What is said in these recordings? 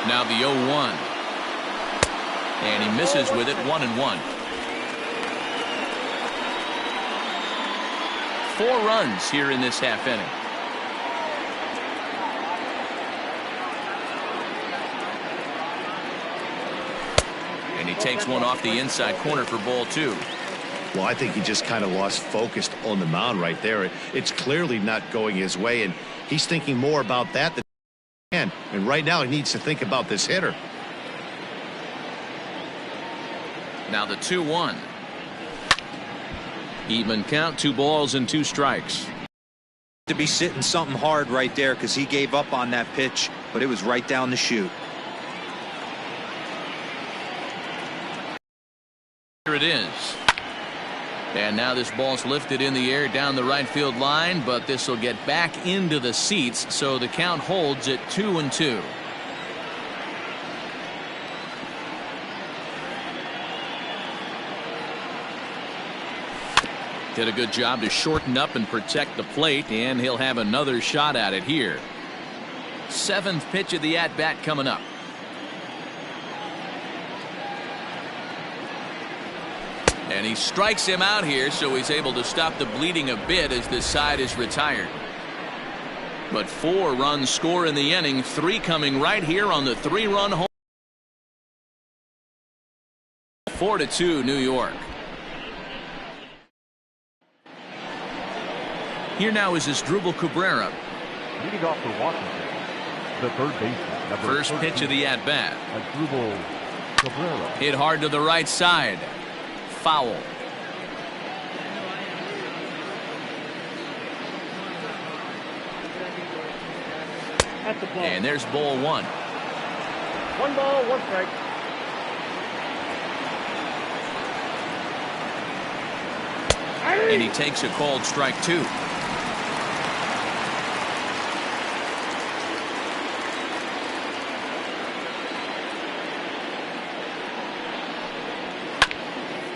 Now the 0-1. And he misses with it, 1-1. 4 runs here in this half inning. And he takes one off the inside corner for ball 2. Well, I think he just kind of lost focus on the mound right there. It's clearly not going his way, and he's thinking more about that than he can. And right now he needs to think about this hitter. Now the 2-1. Even count, 2 balls and 2 strikes. To be sitting something hard right there because he gave up on that pitch, but it was right down the chute. Here it is. And now this ball's lifted in the air down the right field line, but this will get back into the seats, so the count holds at 2-2. Did a good job to shorten up and protect the plate, and he'll have another shot at it here. 7th pitch of the at-bat coming up. And he strikes him out here, so he's able to stop the bleeding a bit as this side is retired. But 4 runs score in the inning, 3 coming right here on the 3-run home. 4-2 New York. Here now is Asdrubal Cabrera. Leading off for Washington, the third baseman. First pitch of the at-bat. Asdrubal Cabrera. Hit hard to the right side. Foul. And there's ball 1. 1 ball, 1 strike. And he takes a called strike 2.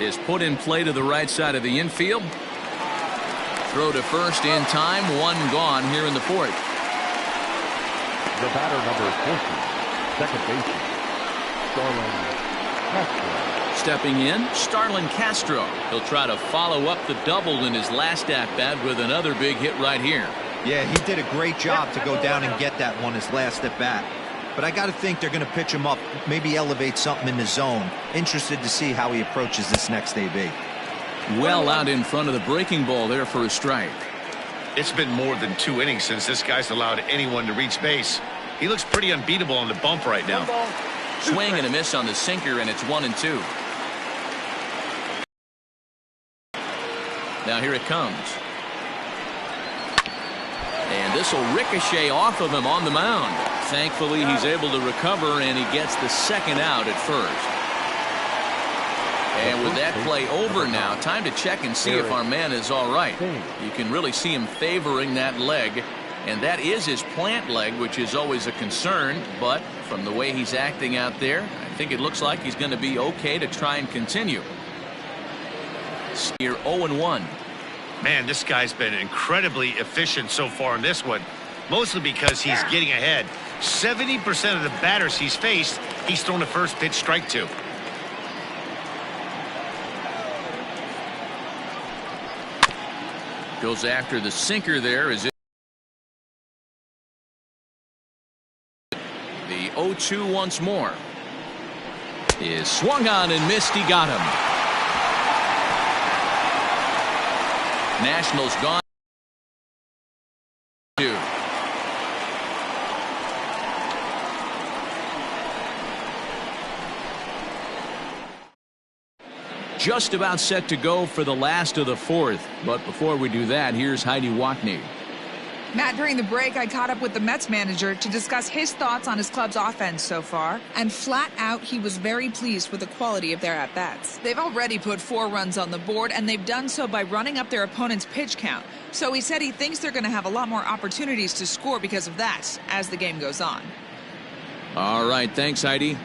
Is put in play to the right side of the infield. Throw to first in time. 1 gone here in the 4th. The batter number 40, second baseman, Starlin Castro. Stepping in, Starlin Castro. He'll try to follow up the double in his last at-bat with another big hit right here. Yeah, he did a great job to go down and get that one his last at-bat. But I got to think they're going to pitch him up, maybe elevate something in the zone. Interested to see how he approaches this next AB. Well out in front of the breaking ball there for a strike. It's been more than 2 innings since this guy's allowed anyone to reach base. He looks pretty unbeatable on the bump right now. Swing and a miss on the sinker, and it's 1-2. Now here it comes. And this will ricochet off of him on the mound. Thankfully, he's able to recover, and he gets the second out at first. And with that play over now, time to check and see if our man is all right. You can really see him favoring that leg, and that is his plant leg, which is always a concern. But from the way he's acting out there, I think it looks like he's going to be okay to try and continue. Here 0-1. Man, this guy's been incredibly efficient so far in this one, mostly because he's getting ahead. 70% of the batters he's faced, he's thrown the first pitch strike to. Goes after the sinker there. Is it the 0-2 once more? Is swung on and missed. He got him. Nationals gone. 2. Just about set to go for the last of the 4th. But before we do that, here's Heidi Watney. Matt, during the break, I caught up with the Mets manager to discuss his thoughts on his club's offense so far. And flat out, he was very pleased with the quality of their at-bats. They've already put 4 runs on the board, and they've done so by running up their opponent's pitch count. So he said he thinks they're going to have a lot more opportunities to score because of that as the game goes on. All right, thanks, Heidi.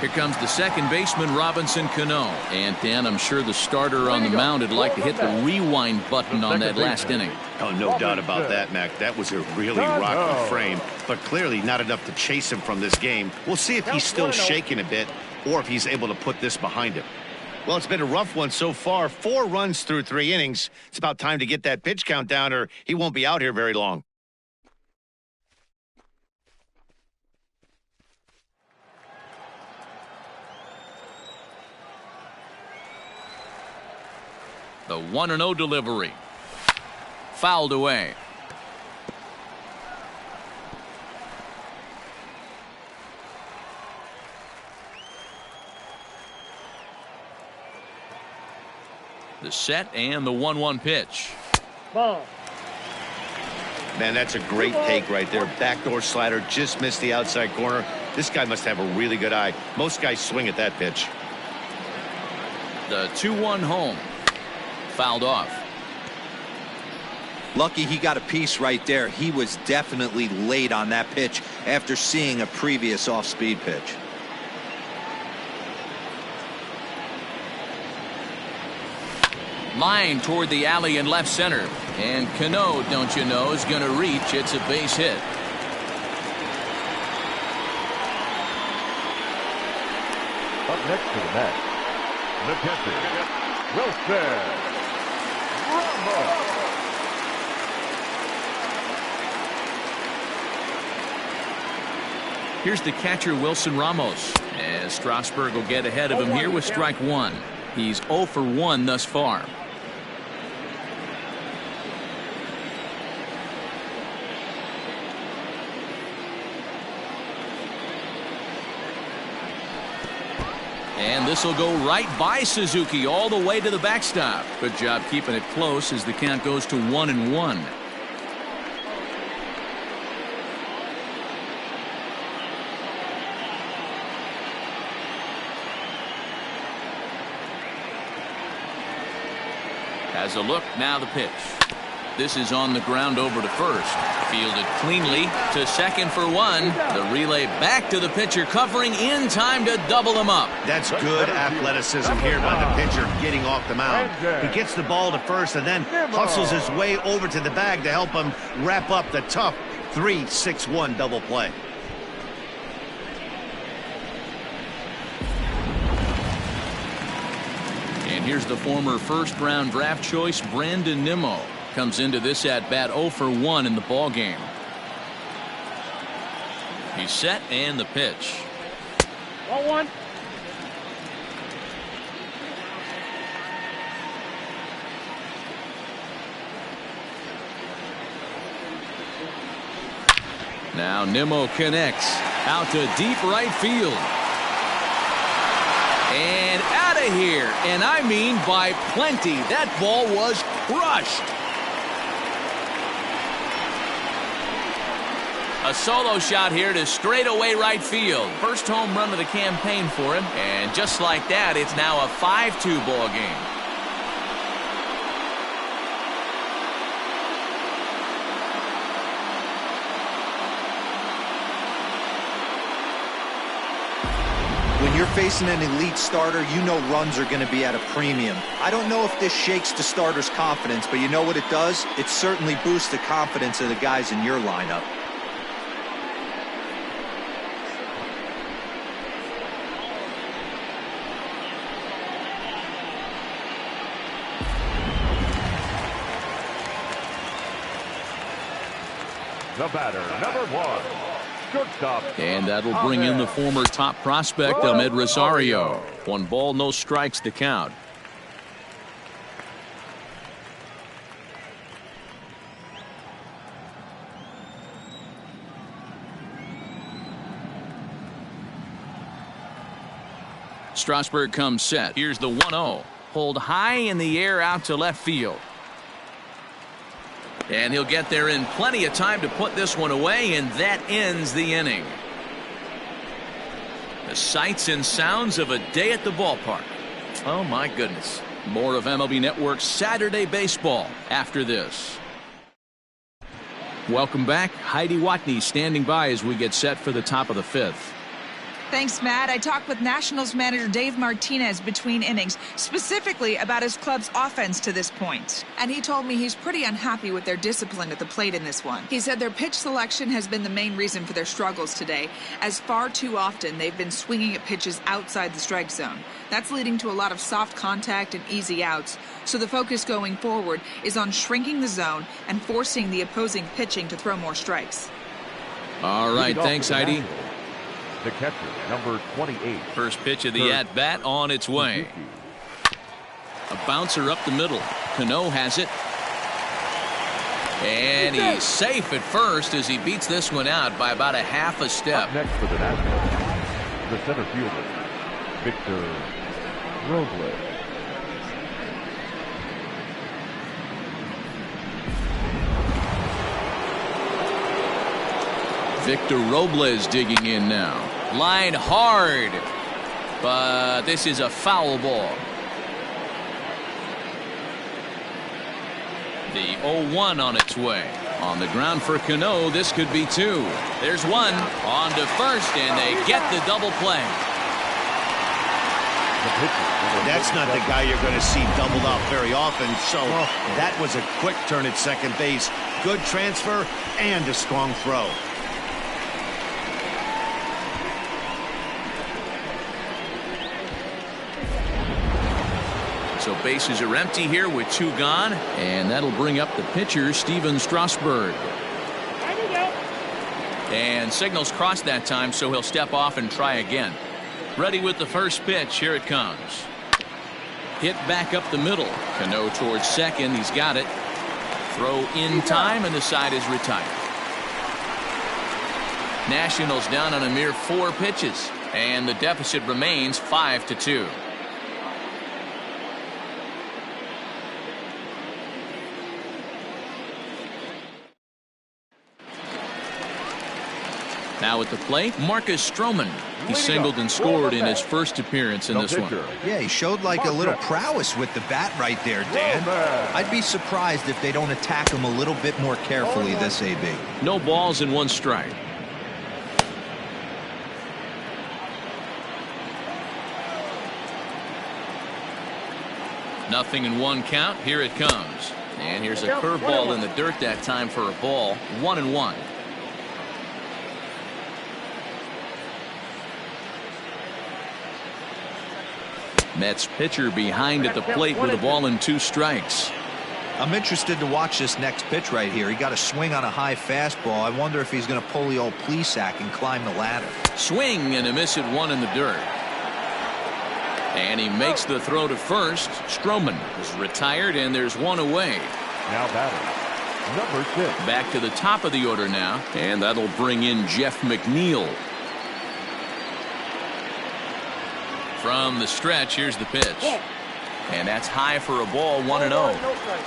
Here comes the second baseman, Robinson Cano. And Dan, I'm sure the starter on the mound would like to hit the rewind button on that last inning. Oh, no doubt about that, Mac. That was a really rocky frame, but clearly not enough to chase him from this game. We'll see if he's still shaking a bit or if he's able to put this behind him. Well, it's been a rough one so far. 4 runs through 3 innings. It's about time to get that pitch count down or he won't be out here very long. The 1-0 delivery. Fouled away. The set and the 1-1 pitch. Man, that's a great take right there. Backdoor slider, just missed the outside corner. This guy must have a really good eye. Most guys swing at that pitch. The 2-1 home. Fouled off. Lucky he got a piece right there. He was definitely late on that pitch after seeing a previous off-speed pitch. Line toward the alley in left center. And Cano, don't you know, is going to reach. It's a base hit. Up next to the bat, the catcher, Wilson Ramos. Here's the catcher, Wilson Ramos. As Strasburg will get ahead of him here with strike 1. He's 0 for 1 thus far. And this will go right by Suzuki all the way to the backstop. Good job keeping it close as the count goes to 1-1. Has a look, now the pitch. This is on the ground over to first. Fielded cleanly to second for 1. The relay back to the pitcher, covering in time to double him up. That's good athleticism here by the pitcher getting off the mound. He gets the ball to first and then hustles his way over to the bag to help him wrap up the tough 3-6-1 double play. And here's the former first-round draft choice, Brandon Nimmo. Comes into this at-bat 0 for 1 in the ball game. He's set and the pitch. 1-1. Now Nimmo connects out to deep right field. And out of here. And I mean by plenty. That ball was crushed. A solo shot here to straightaway right field. First home run of the campaign for him. And just like that, it's now a 5-2 ball game. When you're facing an elite starter, you know runs are going to be at a premium. I don't know if this shakes the starter's confidence, but you know what it does? It certainly boosts the confidence of the guys in your lineup. The batter, number 1, shortstop. And that'll bring in the former top prospect, Ahmed Rosario. 1 ball, no strikes to count. Strasburg comes set. Here's the 1-0. Pulled high in the air out to left field. And he'll get there in plenty of time to put this one away, and that ends the inning. The sights and sounds of a day at the ballpark. Oh, my goodness. More of MLB Network's Saturday Baseball after this. Welcome back. Heidi Watney standing by as we get set for the top of the 5th. Thanks, Matt. I talked with Nationals manager Dave Martinez between innings, specifically about his club's offense to this point. And he told me he's pretty unhappy with their discipline at the plate in this one. He said their pitch selection has been the main reason for their struggles today, as far too often they've been swinging at pitches outside the strike zone. That's leading to a lot of soft contact and easy outs. So the focus going forward is on shrinking the zone and forcing the opposing pitching to throw more strikes. All right, thanks, Heidi. The catcher, number 28. First pitch of the at-bat on its way. A bouncer up the middle. Cano has it. And he's safe at first as he beats this one out by about a half a step. Up next for the Nationals, the center fielder, Victor Robles. Victor Robles digging in now. Line hard, but this is a foul ball. The 0-1 on its way. On the ground for Cano, this could be two. There's one on to first, and they get the double play. That's not the guy you're going to see doubled off very often, so that was a quick turn at second base. Good transfer and a strong throw. So bases are empty here with two gone, and that'll bring up the pitcher, Steven Strasburg. And signals crossed that time, so he'll step off and try again. Ready with the first pitch. Here it comes. Hit back up the middle. Cano towards second. He's got it. Throw in time, and the side is retired. Nationals down on a mere 4 pitches, and the deficit remains 5-2. Now at the plate, Marcus Stroman. He singled and scored in his first appearance in this one. Yeah, he showed like a little prowess with the bat right there, Dan. I'd be surprised if they don't attack him a little bit more carefully this AB. No balls and 1 strike. Nothing in 1 count. Here it comes. And here's a curveball in the dirt that time for a ball. 1-1. Mets pitcher behind at the plate with a ball and 2 strikes. I'm interested to watch this next pitch right here. He got a swing on a high fastball. I wonder if he's going to pull the old Plesac and climb the ladder. Swing and a miss at 1 in the dirt. And he makes the throw to first. Stroman is retired, and there's 1 away. Now batting, number 6. Back to the top of the order now, and that'll bring in Jeff McNeil. From the stretch, here's the pitch. And that's high for a ball, 1-0.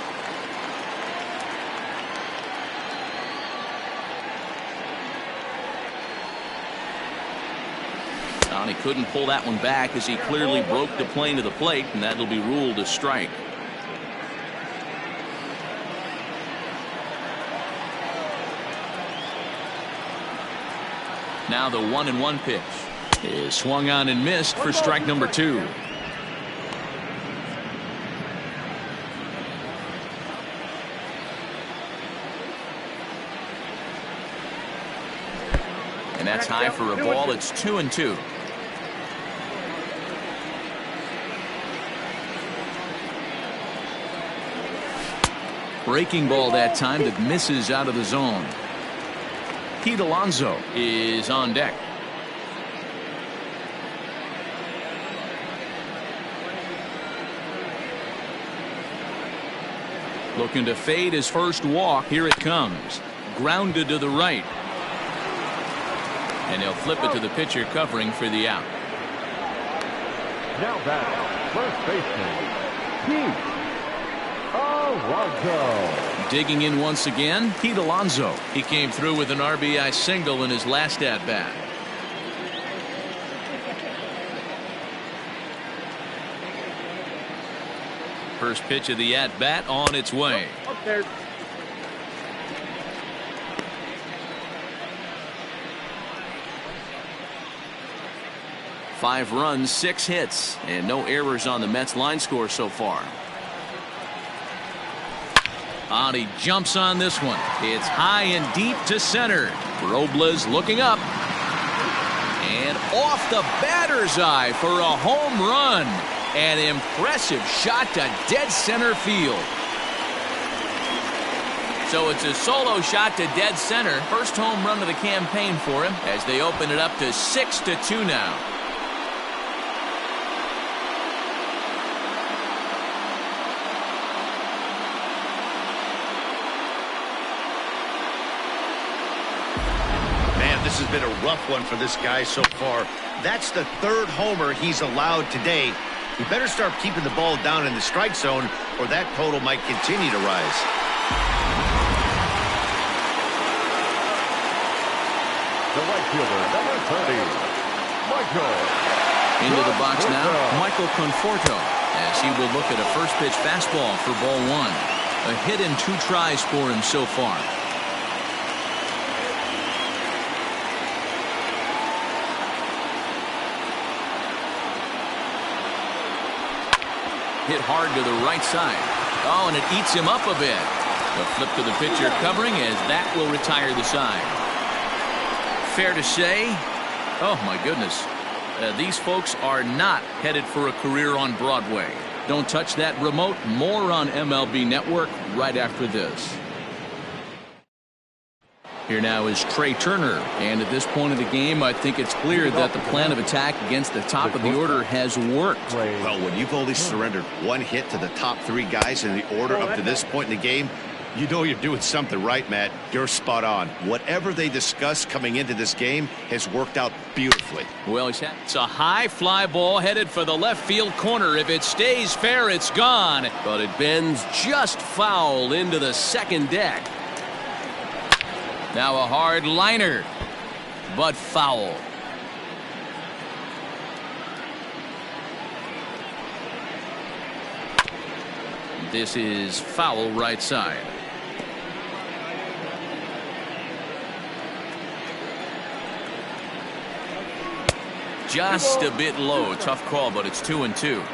He couldn't pull that one back as he clearly broke the plane to the plate, and that'll be ruled a strike. Now the 1-1 pitch is swung on and missed for strike number 2. And that's high for a ball. It's 2-2. Breaking ball that time that misses out of the zone. Pete Alonso is on deck. Looking to fade his first walk. Here it comes. Grounded to the right. And he'll flip it to the pitcher covering for the out. Now batting, first baseman, Pete Alonso. Digging in once again, Pete Alonso. He came through with an RBI single in his last at-bat. First pitch of the at-bat on its way. Up there. 5 runs, 6 hits, and no errors on the Mets line score so far. And he jumps on this one. It's high and deep to center. Robles looking up. And off the batter's eye for a home run. An impressive shot to dead center field. So it's a solo shot to dead center. First home run of the campaign for him as they open it up to 6-2 now. This has been a rough one for this guy so far. That's the 3rd homer he's allowed today. He better start keeping the ball down in the strike zone, or that total might continue to rise. The right fielder, number 30, Michael. Into the box now, Michael Conforto, as he will look at a first pitch fastball for ball 1. A hit in 2 tries for him so far. Hit hard to the right side. Oh, and it eats him up a bit. A flip to the pitcher covering as that will retire the side. Fair to say, oh my goodness, these folks are not headed for a career on Broadway. Don't touch that remote. More on MLB Network right after this. Here now is Trey Turner, and at this point of the game, I think it's clear that the plan of attack against the top of the order has worked. Well, when you've only surrendered 1 hit to the top 3 guys in the order up to this point in the game, you know you're doing something right, Matt. You're spot on. Whatever they discussed coming into this game has worked out beautifully. Well, it's a high fly ball headed for the left field corner. If it stays fair, it's gone. But it bends just foul into the second deck. Now a hard liner, but foul. This is foul right side. Just a bit low. Tough call, but it's 2-2.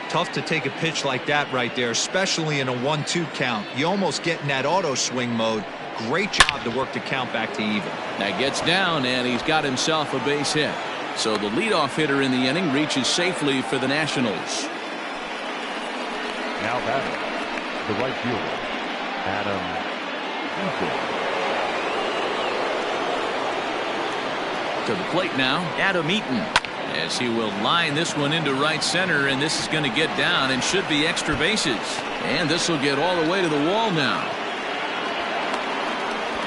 Tough to take a pitch like that right there, especially in a 1-2 count. You almost get in that auto swing mode. Great job to work the count back to even. Now gets down, and he's got himself a base hit. So the leadoff hitter in the inning reaches safely for the Nationals. Now batting, the right fielder, Adam Eaton. To the plate now, Adam Eaton, as he will line this one into right center, and this is going to get down and should be extra bases. And this will get all the way to the wall now.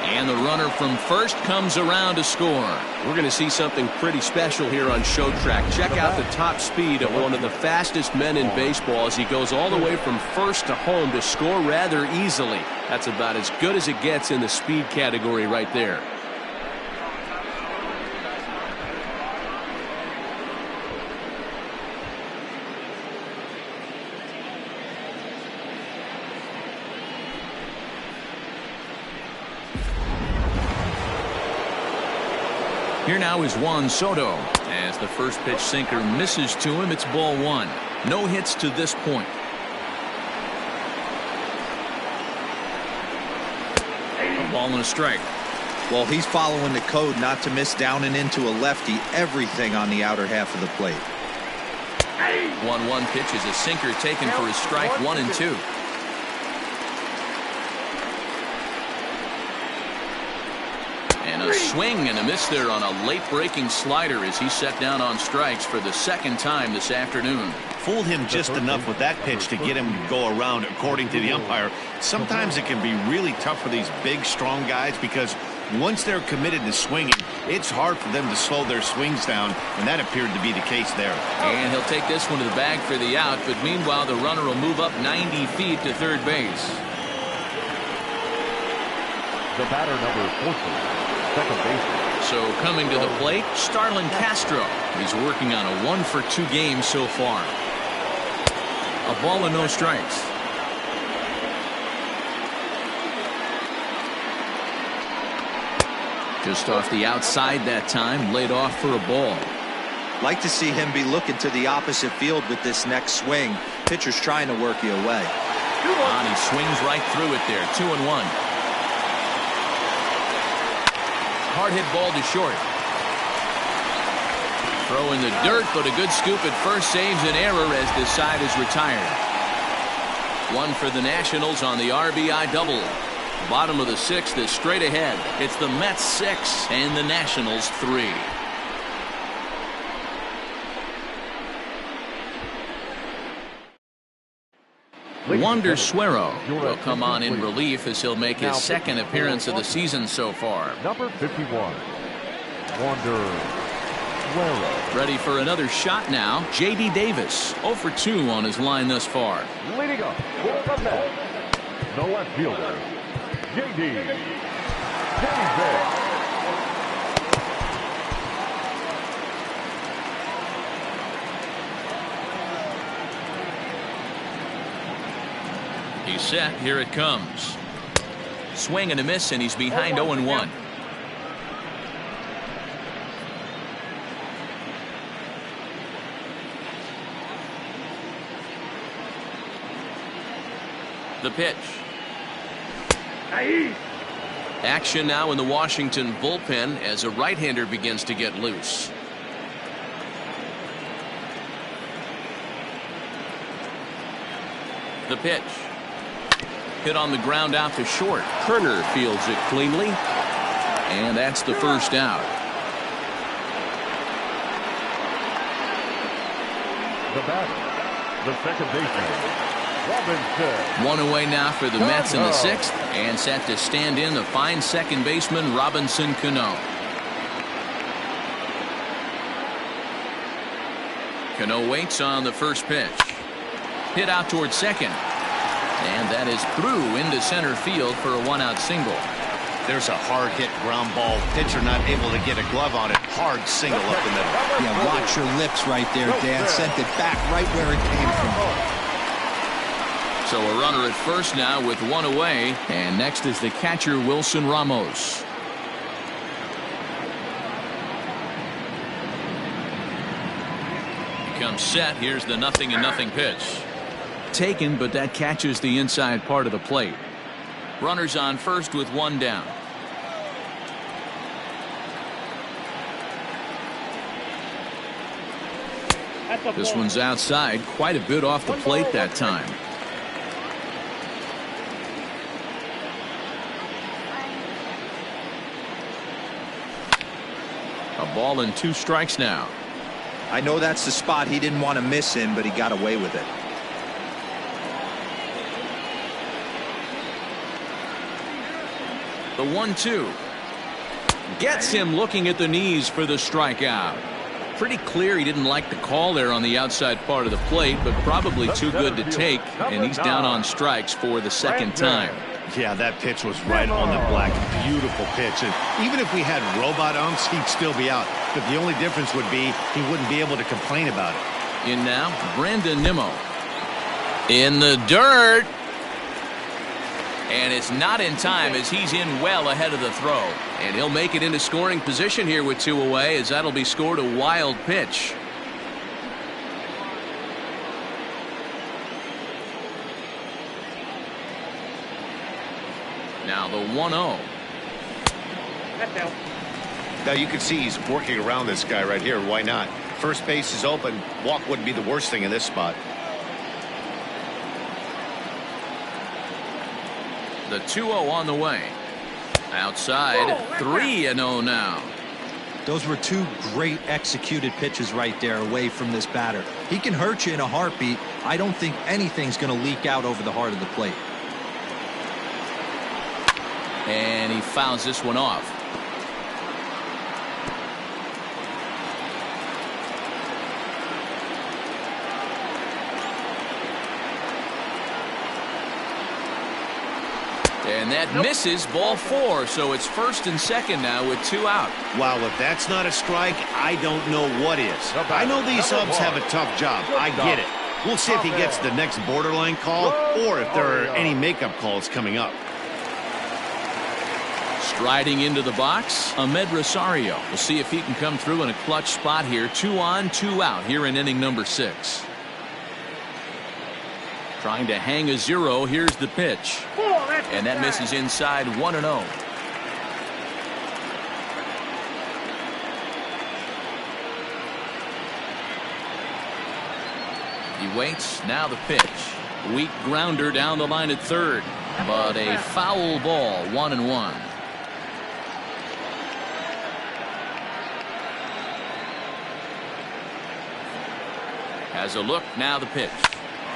And the runner from first comes around to score. We're going to see something pretty special here on Show Track. Check out the top speed of one of the fastest men in baseball as he goes all the way from first to home to score rather easily. That's about as good as it gets in the speed category right there. Here now is Juan Soto. As the first pitch sinker misses to him, it's ball 1. No hits to this point. A ball and a strike. Well, he's following the code not to miss down and into a lefty. Everything on the outer half of the plate. 1-1 pitch is a sinker taken for his strike 1-2. And a swing and a miss there on a late breaking slider as he set down on strikes for the second time this afternoon. Fooled him just enough with that pitch to get him to go around, according to the umpire. Sometimes it can be really tough for these big, strong guys because once they're committed to swinging, it's hard for them to slow their swings down, and that appeared to be the case there. And he'll take this one to the bag for the out, but meanwhile the runner will move up 90 feet to third base. The batter, number 14. Second baseman. So coming to the plate, Starlin Castro. He's working on a 1-for-2 game so far. A ball and no strikes. Just off the outside that time, laid off for a ball. Like to see him be looking to the opposite field with this next swing. Pitcher's trying to work you away. And he swings right through it there. 2-1. Hard hit ball to short. Throw in the dirt, but a good scoop at first saves an error as this side is retired. One for the Nationals on the RBI double. Bottom of the sixth is straight ahead. It's the Mets 6 and the Nationals 3. Wander Suero will come on in relief as he'll make his second appearance of the season so far. Number 51, Wander Suero. Ready for another shot now. J.D. Davis 0 for 2 on his line thus far. Leading up for the Mets, the left fielder, J.D. Davis. He's set. Here it comes. Swing and a miss, and he's behind 0-1. The pitch. Action now in the Washington bullpen as a right-hander begins to get loose. The pitch. Hit on the ground out to short. Turner fields it cleanly. And that's the first out. The batter, the second baseman, Robinson. One away now for the Mets in the sixth. And set to stand in the fine second baseman Robinson Cano. Cano waits on the first pitch. Hit out towards second. And that is through into center field for a one-out single. There's a hard hit ground ball. Pitcher not able to get a glove on it. Hard single up the middle. Yeah, watch your lips right there, Dan. Sent it back right where it came from. So a runner at first now with one away. And next is the catcher Wilson Ramos. He comes set. Here's the 0-0 pitch. Taken, but that catches the inside part of the plate. Runners on first with one down. This one's outside, quite a bit off the plate that time. A ball and 2 strikes now. I know that's the spot he didn't want to miss in, but he got away with it. The 1-2 gets him looking at the knees for the strikeout. Pretty clear he didn't like the call there on the outside part of the plate, but probably too good to take, and he's down on strikes for the second time. Yeah, that pitch was right on the black. Beautiful pitch. And even if we had robot umps, he'd still be out. But the only difference would be he wouldn't be able to complain about it. In now, Brandon Nimmo. In the dirt. And it's not in time as he's in well ahead of the throw. And he'll make it into scoring position here with 2 away as that'll be scored a wild pitch. Now the 1-0. Now you can see he's working around this guy right here. Why not? First base is open. Walk wouldn't be the worst thing in this spot. The 2-0 on the way. Outside, 3-0 now. Those were 2 great executed pitches right there away from this batter. He can hurt you in a heartbeat. I don't think anything's going to leak out over the heart of the plate. And he fouls this one off. And that misses, ball 4, so it's first and second now with 2 out. Wow, if that's not a strike, I don't know what is. I know these umps have a tough job. I get it. We'll see if he gets the next borderline call or if there are any makeup calls coming up. Riding into the box, Ahmed Rosario. We'll see if he can come through in a clutch spot here. 2 on, 2 out here in inning number 6. Trying to hang a 0. Here's the pitch. And that misses inside 1-0. He waits. Now the pitch. Weak grounder down the line at third. But a foul ball. 1-1. Has a look. Now the pitch.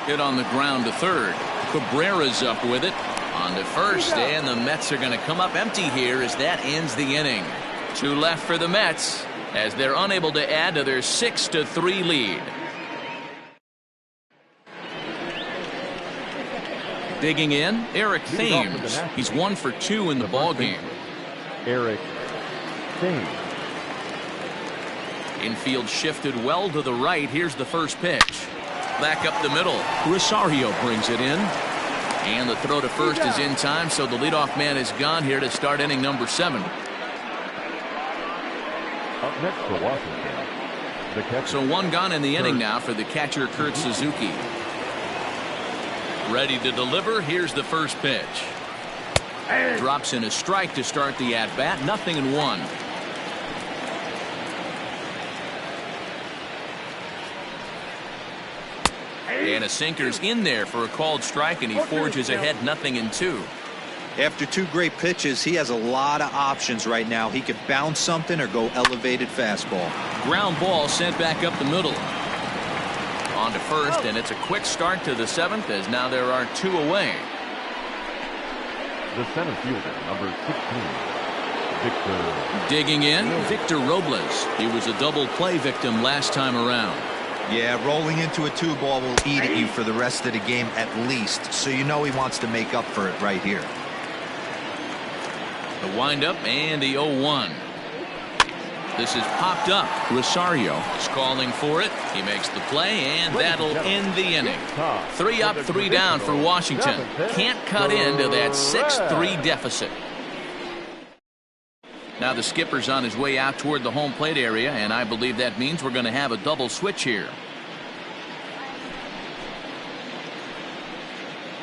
Hit on the ground to third. Cabrera's up with it. On to first. And the Mets are going to come up empty here as that ends the inning. 2 left for the Mets as they're unable to add to their 6-3 lead. Digging in, Eric Thames. He's 1 for 2 in the ball game. Eric Thames. Infield shifted well to the right. Here's the first pitch. Back up the middle. Rosario brings it in. And the throw to first is in time, so the leadoff man is gone here to start inning number 7. Up next for Washington, the catcher. So 1 gone in the inning now for the catcher, Kurt Suzuki. Ready to deliver. Here's the first pitch. Drops in a strike to start the at-bat. 0-1. And a sinker's in there for a called strike, and he forges ahead 0-2. After 2 great pitches, he has a lot of options right now. He could bounce something or go elevated fastball. Ground ball sent back up the middle. On to first, and it's a quick start to the 7th as now there are 2 away. The center fielder, number 16, Victor. Digging in, Victor Robles. He was a double play victim last time around. Yeah, rolling into a 2-ball will eat at you for the rest of the game at least, so you know he wants to make up for it right here. The windup and the 0-1. This is popped up. Rosario is calling for it. He makes the play, and that'll end the inning. 3 up, 3 down for Washington. Can't cut into that 6-3 deficit. Now the skipper's on his way out toward the home plate area, and I believe that means we're going to have a double switch here.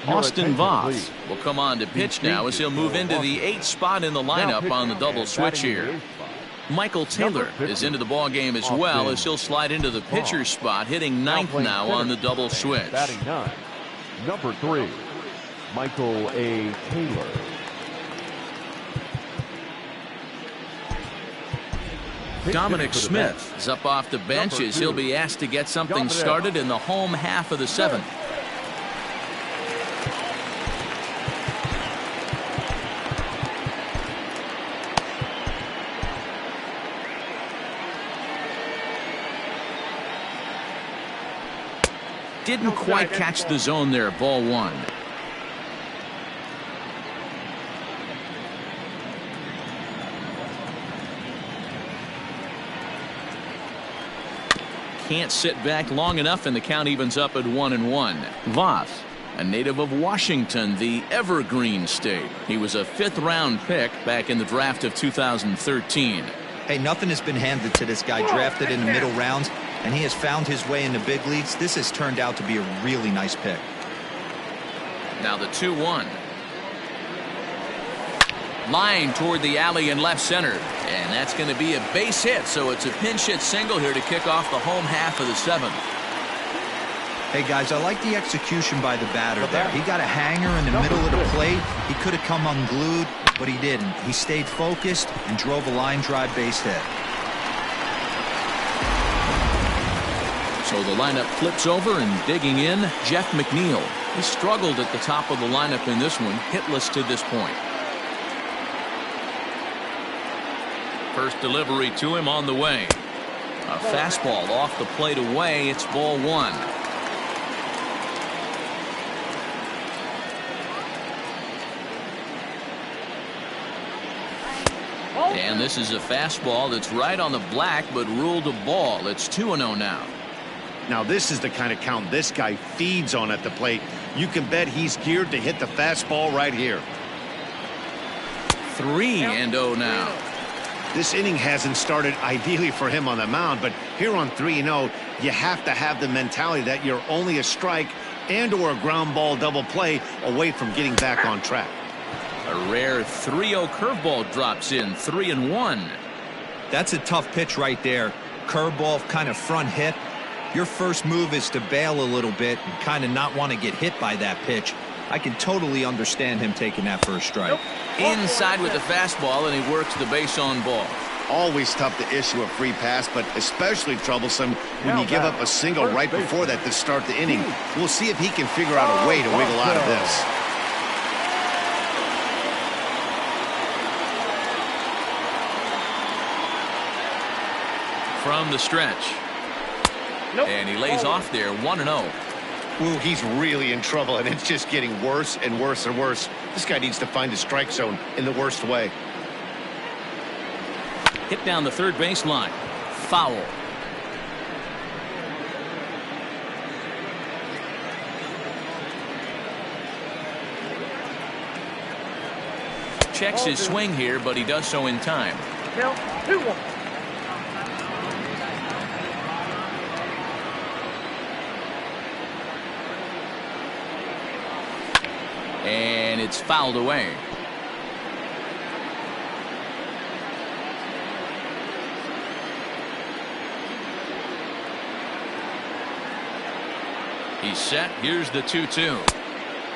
Austin Voth will come on to pitch now as he'll move into the 8th spot in the lineup on the double switch here. Michael Taylor is into the ball game as well as he'll slide into the pitcher's spot, hitting 9th now on the double switch. Batting 9, number 3, Michael A. Taylor. Dominic Smith is up off the bench as he'll be asked to get something started in the home half of the 7th. Didn't quite catch the zone there. Ball 1. Can't sit back long enough, and the count evens up at 1-1. Voth, a native of Washington, the Evergreen State. He was a 5th-round pick back in the draft of 2013. Hey, nothing has been handed to this guy, drafted in the middle rounds, and he has found his way in the big leagues. This has turned out to be a really nice pick. Now the 2-1. Line toward the alley in left center, and that's going to be a base hit, so it's a pinch hit single here to kick off the home half of the 7th. Hey guys, I like the execution by the batter there. He got a hanger in the middle of the plate. He could have come unglued, but he didn't. He stayed focused and drove a line drive base hit. So the lineup flips over, and digging in, Jeff McNeil. He struggled at the top of the lineup in this one, hitless to this point. First delivery to him on the way. A fastball off the plate away. It's ball 1. And this is a fastball that's right on the black, but ruled a ball. It's 2-0 now. Now this is the kind of count this guy feeds on at the plate. You can bet he's geared to hit the fastball right here. 3-0 now. This inning hasn't started ideally for him on the mound, but here on 3-0, you have to have the mentality that you're only a strike and or a ground ball double play away from getting back on track. A rare 3-0 curveball drops in, 3-1. That's a tough pitch right there. Curveball, kind of front hip. Your first move is to bail a little bit and kind of not want to get hit by that pitch. I can totally understand him taking that first strike. Inside with the fastball, and he works the base on ball. Always tough to issue a free pass, but especially troublesome when you give up a single right before that to start the inning. We'll see if he can figure out a way to wiggle out of this. From the stretch. And he lays off there, 1-0. Ooh, he's really in trouble, and it's just getting worse and worse and worse. This guy needs to find the strike zone in the worst way. Hit down the third baseline. Foul. Checks his swing here, but he does so in time. 2-1. And it's fouled away. He's set. Here's the 2-2.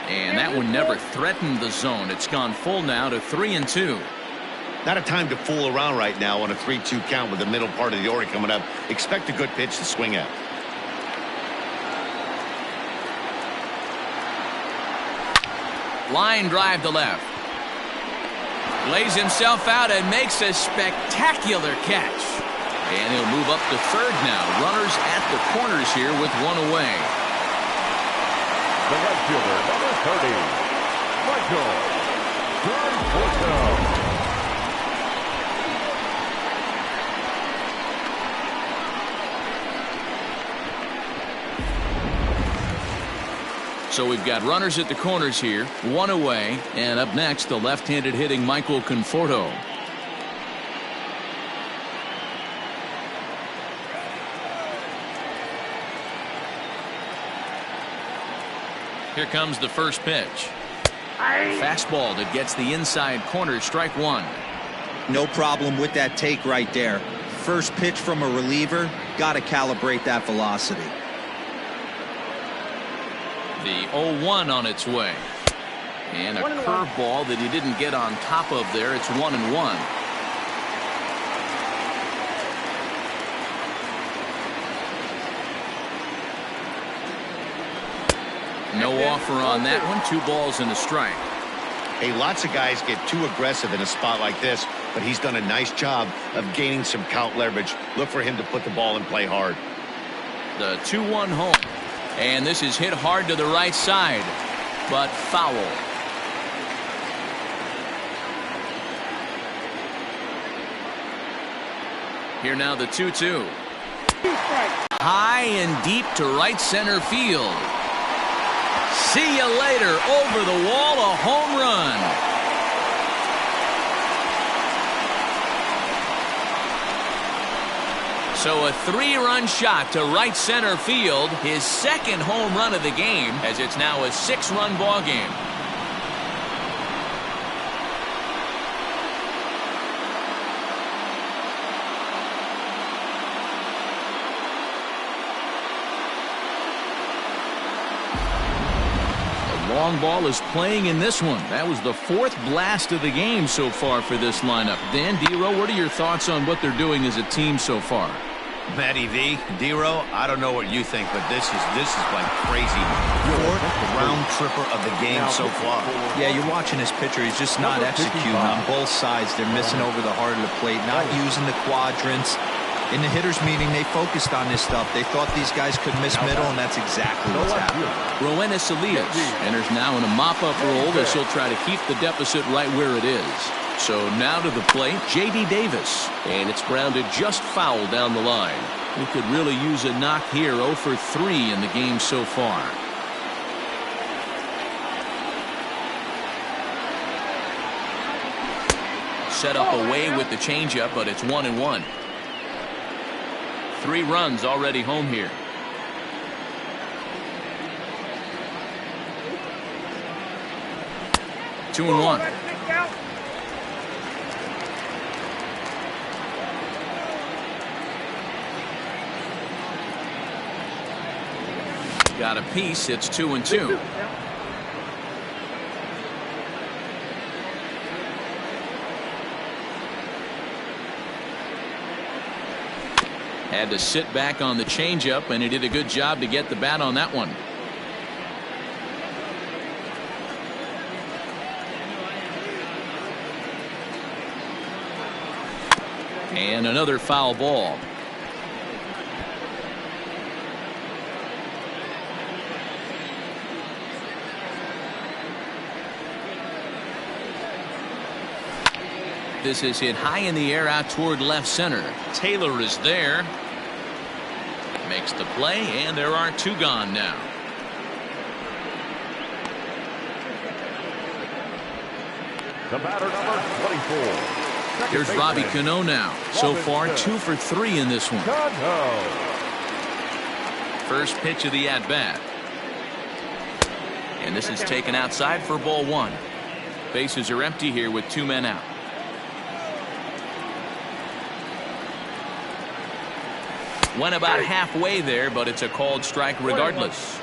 And that one never threatened the zone. It's gone full now to 3-2. Not a time to fool around right now on a 3-2 count with the middle part of the order coming up. Expect a good pitch to swing at. Line drive to left. Lays himself out and makes a spectacular catch. And he'll move up to third now. Runners at the corners here with one away. The right fielder, number 30, Michael Conforto. So we've got runners at the corners here, one away, and up next the left-handed hitting Michael Conforto. Here comes the first pitch. Fastball that gets the inside corner, strike one. No problem with that take right there. First pitch from a reliever, got to calibrate that velocity. The 0-1 on its way. And a curveball that he didn't get on top of there. It's 1-1. No offer on that one. 2 balls and a strike. Hey, lots of guys get too aggressive in a spot like this, but he's done a nice job of gaining some count leverage. Look for him to put the ball in play hard. The 2-1 home. And this is hit hard to the right side, but foul. Here now the 2-2. High and deep to right center field. See you later. Over the wall, a home run. So a 3-run shot to right center field, his second home run of the game, as it's now a 6-run ball game. The long ball is playing in this one. That was the 4th blast of the game so far for this lineup. Dan, D-Row, what are your thoughts on what they're doing as a team so far? Matty V, D-Row, I don't know what you think, but this is like crazy. 4th round tripper of the game so far. Yeah, you're watching this pitcher. He's just not executing on both sides. They're missing over the heart of the plate, not using the quadrants. In the hitters meeting, they focused on this stuff. They thought these guys could miss middle, and that's exactly what's happening. Roenis Elias enters now in a mop-up role as he'll try to keep the deficit right where it is. So now to the plate, J.D. Davis. And it's grounded just foul down the line. He could really use a knock here. 0 for 3 in the game so far. set up away with the changeup, but it's 1-1. 3 runs already home here. Two and one. Got a piece. It's 2-2. Had to sit back on the changeup, and he did a good job to get the bat on that one. And another foul ball. This is hit high in the air out toward left center. Taylor is there. Makes the play, and there are 2 gone now. The batter, number 24. Here's Robbie Cano now. So far, 2 for 3 in this one. First pitch of the at-bat. And this is taken outside for ball 1. Bases are empty here with 2 men out. Went about halfway there, but it's a called strike regardless.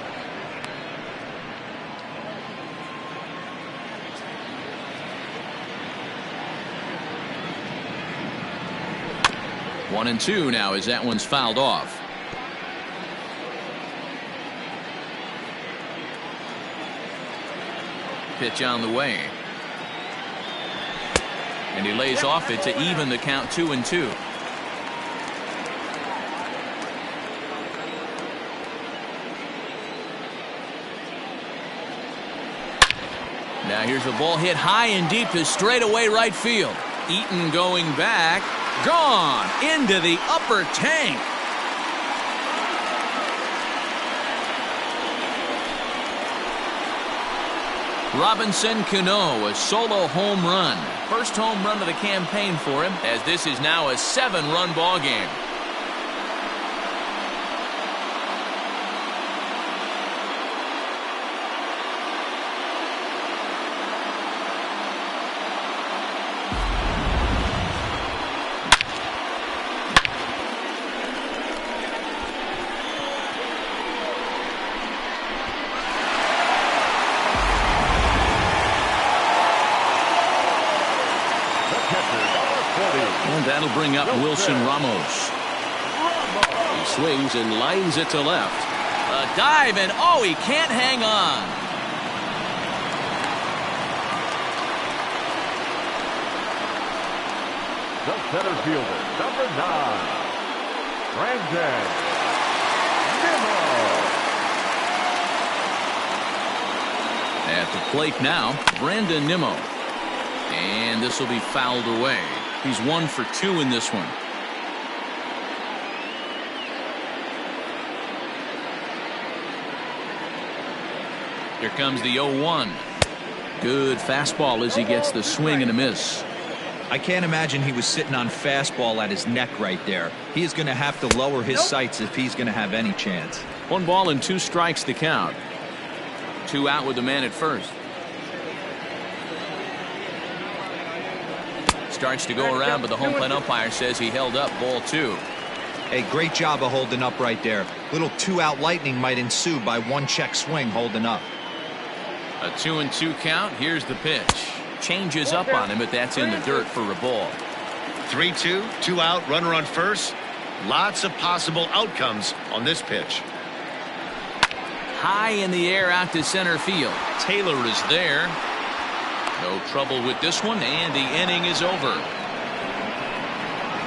One and 2 now as that one's fouled off. Pitch on the way. And he lays off it to even the count 2-2. Now here's a ball hit high and deep to straightaway right field. Eaton going back. Gone into the upper tank. Robinson Cano, a solo home run. First home run of the campaign for him, as this is now a 7-run ball game. And that'll bring up Wilson Ramos. He swings and lines it to left. A dive, and oh, he can't hang on. The center fielder, number 9, Brandon Nimmo. At the plate now, Brandon Nimmo. And this will be fouled away. He's 1 for 2 in this one. Here comes the 0-1. Good fastball as he gets the swing and a miss. I can't imagine he was sitting on fastball at his neck right there. He is going to have to lower his sights if he's going to have any chance. 1 ball and 2 strikes to count. 2 out with the man at first. Starts to go around, but the home plate umpire says he held up ball 2. Hey, great job of holding up right there. Little 2-out lightning might ensue by 1 check swing holding up. A 2-2 count. Here's the pitch. Changes up on him, but that's in the dirt for a ball. 3-2, 2 out, runner on first. Lots of possible outcomes on this pitch. High in the air out to center field. Taylor is there. No trouble with this one, and the inning is over.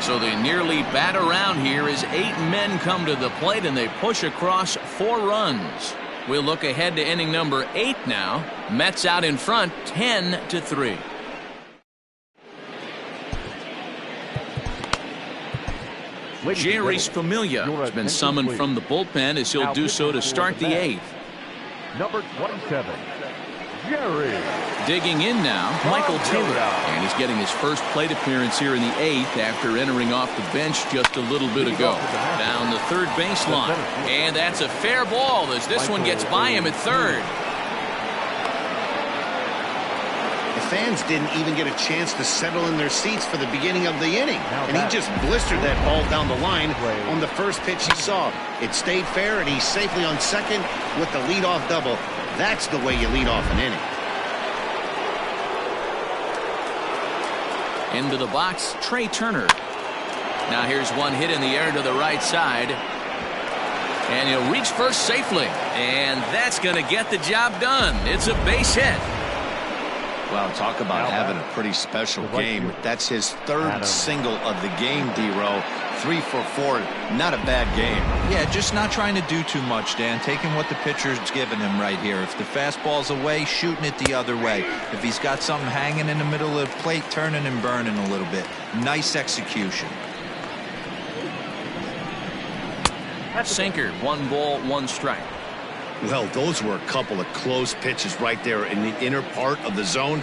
So they nearly bat around here as 8 men come to the plate, and they push across 4 runs. We'll look ahead to inning number 8 now. Mets out in front, 10-3. Jerry Familia has been summoned from the bullpen as he'll do so to start the 8th. Number 27, Jerry. Digging in now, Michael Taylor. And he's getting his first plate appearance here in the 8th after entering off the bench just a little bit ago. Down the third baseline. And that's a fair ball as this one gets by him at third. The fans didn't even get a chance to settle in their seats for the beginning of the inning. And he just blistered that ball down the line on the first pitch he saw. It stayed fair, and he's safely on second with the leadoff double. That's the way you lead off an inning. Into the box, Trey Turner. Now here's one hit in the air to the right side. And he'll reach first safely. And that's going to get the job done. It's a base hit. Well, talk about having a pretty special game. That's his third single of the game, D-Row. 3 for 4. Not a bad game. Yeah, just not trying to do too much, Dan. Taking what the pitcher's giving him right here. If the fastball's away, shooting it the other way. If he's got something hanging in the middle of the plate, turning and burning a little bit. Nice execution. Sinker, 1 ball, 1 strike. Well, those were a couple of close pitches right there in the inner part of the zone.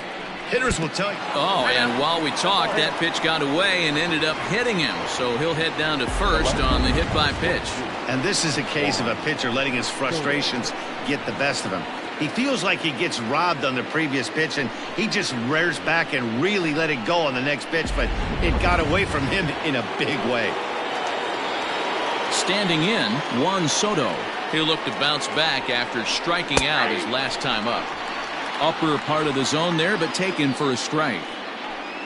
Hitters will tell you. Oh, and while we talked, that pitch got away and ended up hitting him. So he'll head down to first on the hit by pitch. And this is a case of a pitcher letting his frustrations get the best of him. He feels like he gets robbed on the previous pitch, and he just rears back and really let it go on the next pitch, but it got away from him in a big way. Standing in, Juan Soto. He'll look to bounce back after striking out his last time up. Upper part of the zone there, but taken for a strike.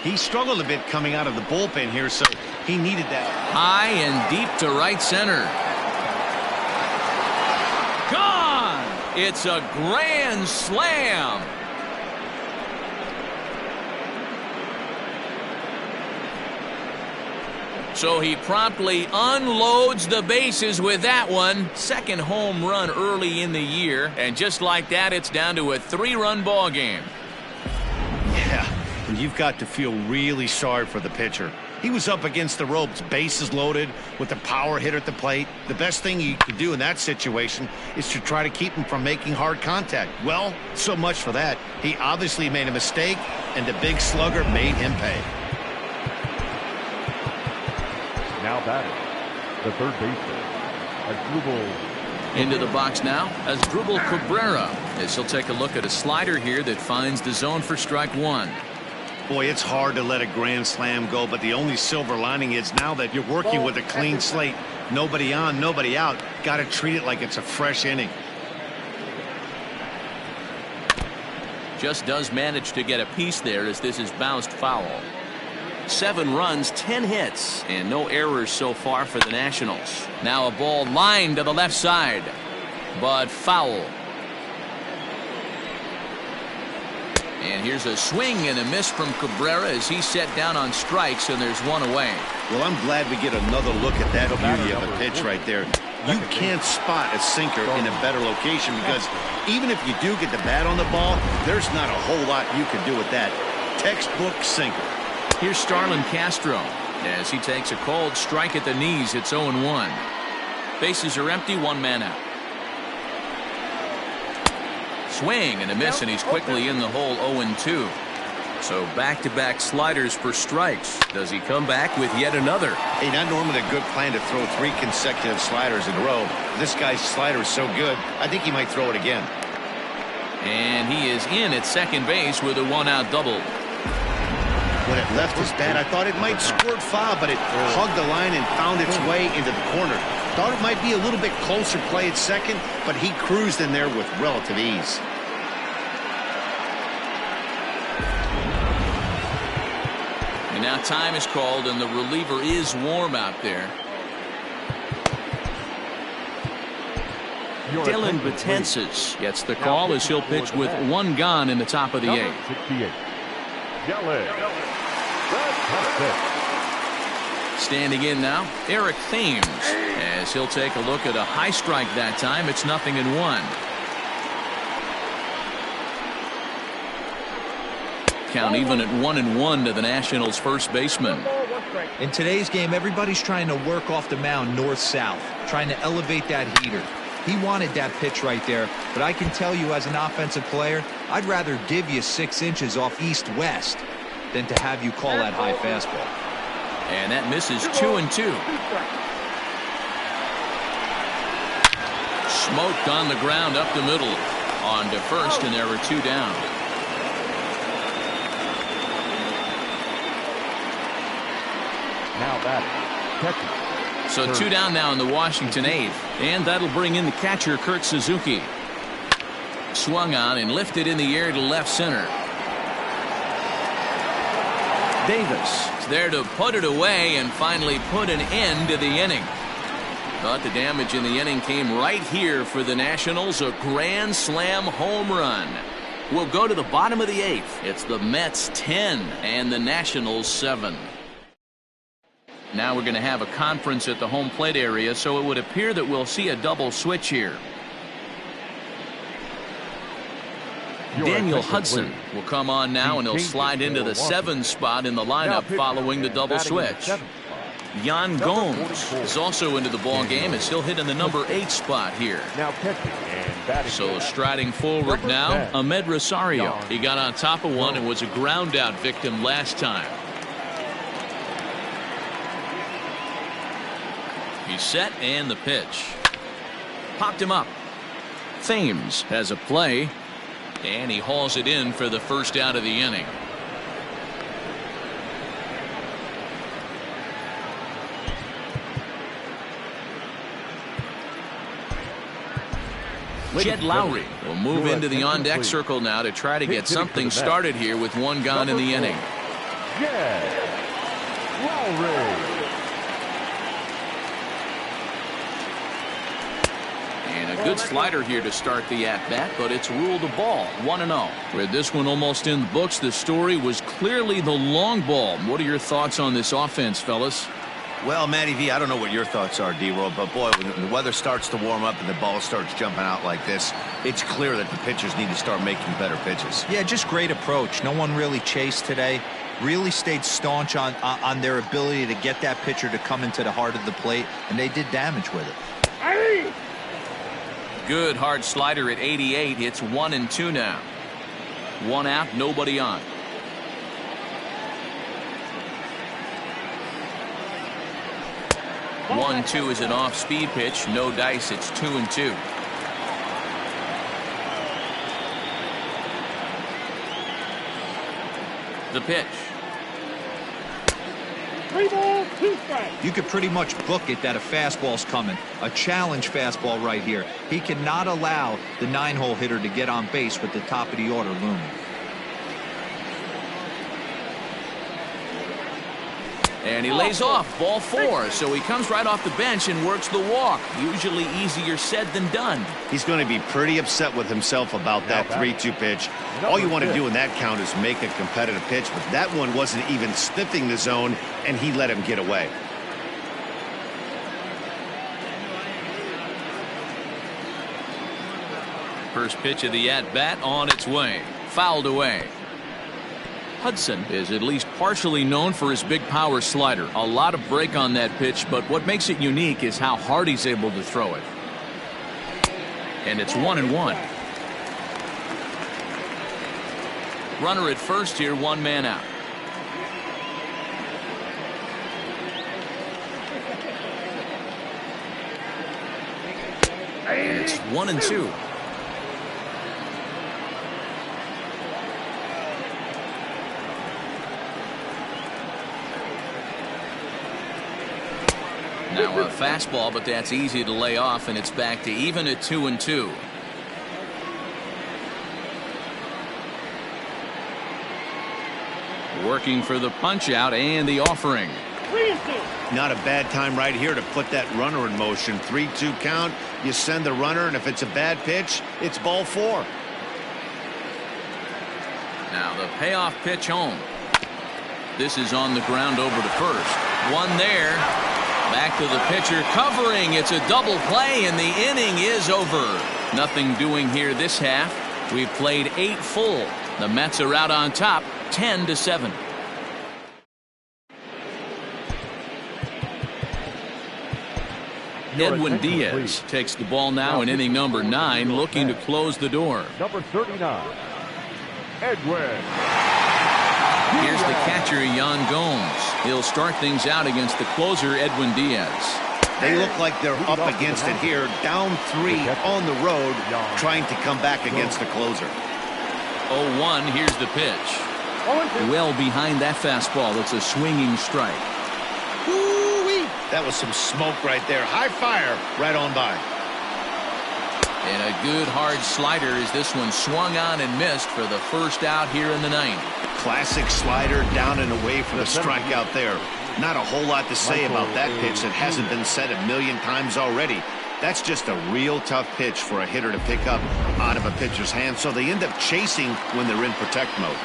He struggled a bit coming out of the bullpen here, so he needed that. High and deep to right center. Gone! It's a grand slam. So he promptly unloads the bases with that one. Second home run early in the year. And just like that, it's down to a 3-run ball game. Yeah, and you've got to feel really sorry for the pitcher. He was up against the ropes, bases loaded, with a power hitter at the plate. The best thing you can do in that situation is to try to keep him from making hard contact. Well, so much for that. He obviously made a mistake, and the big slugger made him pay. Now batting, the third baseman, Asdrubal. Into the box now, Asdrubal Cabrera, as he'll take a look at a slider here that finds the zone for strike 1. Boy, it's hard to let a grand slam go, but the only silver lining is now that you're working with a clean slate. Nobody on, nobody out. Got to treat it like it's a fresh inning. Just does manage to get a piece there as this is bounced foul. 7 runs, 10 hits, and no errors so far for the Nationals. Now a ball lined to the left side, but foul. And here's a swing and a miss from Cabrera as he's set down on strikes, and there's 1 away. Well, I'm glad we get another look at that beauty of a pitch right there. You can't spot a sinker in a better location because even if you do get the bat on the ball, there's not a whole lot you can do with that. Textbook sinker. Here's Starlin Castro as he takes a cold strike at the knees. It's 0-1. Bases are empty, 1 man out. Swing and a miss, and he's quickly in the hole. 0-2. So back-to-back sliders for strikes. Does he come back with yet another? Hey, not normally a good plan to throw 3 consecutive sliders in a row. This guy's slider is so good, I think he might throw it again. And he is in at second base with a 1-out double. When it left his bat, I thought it might squirt foul, but it hugged the line and found its way into the corner. Thought it might be a little bit closer play at second, but he cruised in there with relative ease. And now time is called, and the reliever is warm out there. Dylan Betances gets the call as he'll pitch with 1 gone in the top of the 8th. 68. Standing in now, Eric Thames, as he'll take a look at a high strike that time. It's 0-1. Count even at 1-1 to the Nationals' first baseman. In today's game, everybody's trying to work off the mound north-south, trying to elevate that heater. He wanted that pitch right there, but I can tell you as an offensive player, I'd rather give you 6 inches off east-west than to have you call that high fastball. And that misses 2-2. Smoked on the ground up the middle. On to first, and there were 2 down. Now batting, catcher. So 2 down now in the Washington 8th. And that'll bring in the catcher, Kurt Suzuki. Swung on and lifted in the air to left center. Davis is there to put it away and finally put an end to the inning. But the damage in the inning came right here for the Nationals. A grand slam home run. We'll go to the bottom of the 8th. It's the Mets 10 and the Nationals 7. Now we're going to have a conference at the home plate area, so it would appear that we'll see a double switch here. Daniel Hudson will come on now, and he'll slide into the 7 spot in the lineup following the double switch. Yan Gomes is also into the ball game, as he'll hit in the number 8 spot here. So striding forward now, Ahmed Rosario. He got on top of one and was a ground out victim last time. He's set, and the pitch. Popped him up. Thames has a play, and he hauls it in for the first out of the inning. Jed Lowry will move into the on-deck circle now to try to get something started here with 1 gone in the inning. Jed Lowry. And a good slider here to start the at-bat, but it's ruled a ball, 1-0. With this one almost in the books, the story was clearly the long ball. What are your thoughts on this offense, fellas? Well, Matty V, I don't know what your thoughts are, D-Roll, but boy, when the weather starts to warm up and the ball starts jumping out like this, it's clear that the pitchers need to start making better pitches. Yeah, just great approach. No one really chased today. Really stayed staunch on their ability to get that pitcher to come into the heart of the plate, and they did damage with it. Good hard slider at 88. It's 1-2 now. 1 out, nobody on. One, 2 is an off-speed pitch. No dice. It's 2-2. The pitch. 3 balls, 2 strikes. You could pretty much book it that a fastball's coming. A challenge fastball right here. He cannot allow the 9-hole hitter to get on base with the top of the order looming. And he lays off, ball 4, so he comes right off the bench and works the walk. Usually easier said than done. He's going to be pretty upset with himself about that 3-2 pitch. All you want to do in that count is make a competitive pitch, but that one wasn't even sniffing the zone, and he let him get away. First pitch of the at-bat on its way. Fouled away. Hudson is at least partially known for his big power slider. A lot of break on that pitch, but what makes it unique is how hard he's able to throw it. And it's 1-1. Runner at first here, 1 man out. And it's 1-2. Now a fastball, but that's easy to lay off, and it's back to even at 2-2. Working for the punch out and the offering. 3-2. Not a bad time right here to put that runner in motion. 3-2 count. You send the runner, and if it's a bad pitch, it's ball 4. Now the payoff pitch home. This is on the ground over to first. One there. Back to the pitcher covering. It's a double play, and the inning is over. Nothing doing here this half. We've played 8 full. The Mets are out on top, 10-7. Edwin Diaz takes the ball now in inning number 9, looking to close the door. Number 39, Edwin. Here's the catcher, Yan Gomes. He'll start things out against the closer, Edwin Diaz. They look like they're up against it here, down 3 on the road, trying to come back against the closer. 0-1, here's the pitch. Well behind that fastball. It's a swinging strike. Woo-wee. That was some smoke right there. High fire right on by. And a good hard slider as this one swung on and missed for the first out here in the 9th. Classic slider down and away for the strikeout there. Not a whole lot to say about that pitch that hasn't been said a million times already. That's just a real tough pitch for a hitter to pick up out of a pitcher's hand, so they end up chasing when they're in protect mode.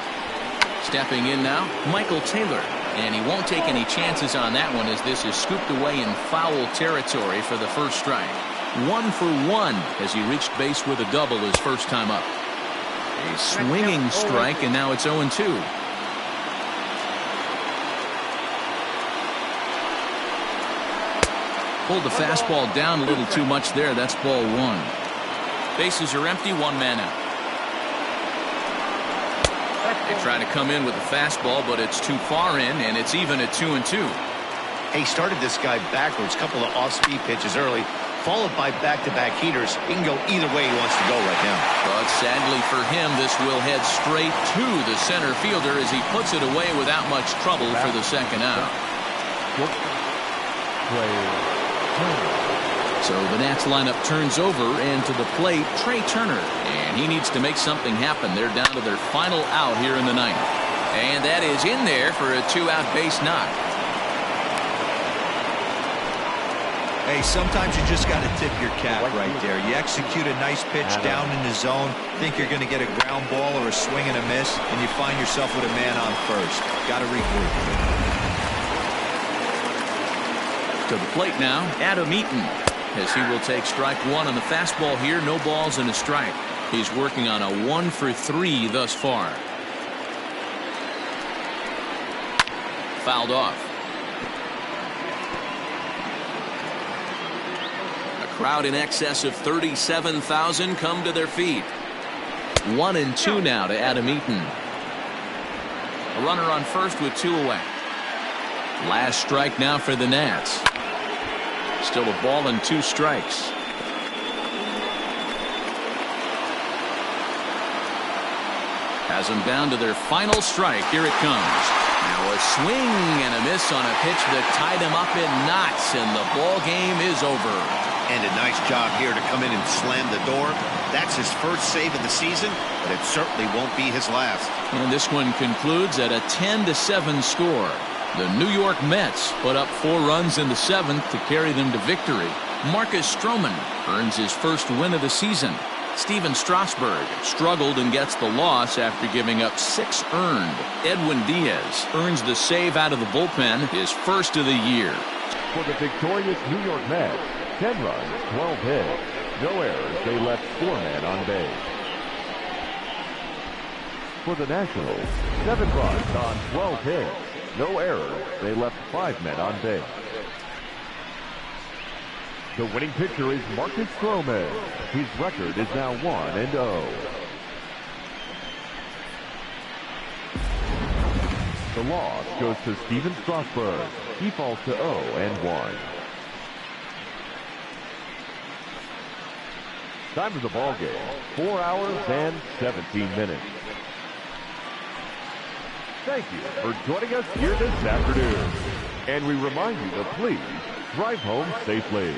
Stepping in now, Michael Taylor. And he won't take any chances on that one as this is scooped away in foul territory for the first strike. 1 for 1 as he reached base with a double his first time up. A swinging strike, and now it's 0-2. Pulled the fastball down a little too much there. That's ball 1. Bases are empty, 1 man out. They try to come in with the fastball, but it's too far in, and it's even at 2-2. He started this guy backwards, couple of off-speed pitches early, followed by back-to-back heaters. He can go either way he wants to go right now. But sadly for him, this will head straight to the center fielder as he puts it away without much trouble for the second out. So the Nats lineup turns over, and to the plate, Trey Turner. And he needs to make something happen. They're down to their final out here in the 9th. And that is in there for a 2-out base knock. Hey, sometimes you just got to tip your cap right there. You execute a nice pitch down in the zone, think you're going to get a ground ball or a swing and a miss, and you find yourself with a man on first. Got to regroup. To the plate now, Adam Eaton, as he will take strike 1 on the fastball here. No balls and a strike. He's working on a 1 for 3 thus far. Fouled off. A crowd in excess of 37,000 come to their feet. 1-2 now to Adam Eaton. A runner on first with 2 away. Last strike now for the Nats. Still a ball and 2 strikes. Has them down to their final strike. Here it comes. Now a swing and a miss on a pitch that tied him up in knots, and the ball game is over. And a nice job here to come in and slam the door. That's his first save of the season, but it certainly won't be his last. And this one concludes at a 10-7 score. The New York Mets put up 4 runs in the 7th to carry them to victory. Marcus Stroman earns his first win of the season. Steven Strasburg struggled and gets the loss after giving up 6 earned. Edwin Diaz earns the save out of the bullpen, his first of the year. For the victorious New York Mets, 10 runs, 12 hits, no errors. They left 4 men on base. For the Nationals, 7 runs on 12 hits. No errors. They left 5 men on base. The winning pitcher is Marcus Stroman. His record is now 1-0. The loss goes to Steven Strasburg. He falls to 0-1. Time of the ball game, 4 hours and 17 minutes. Thank you for joining us here this afternoon. And we remind you to please drive home safely.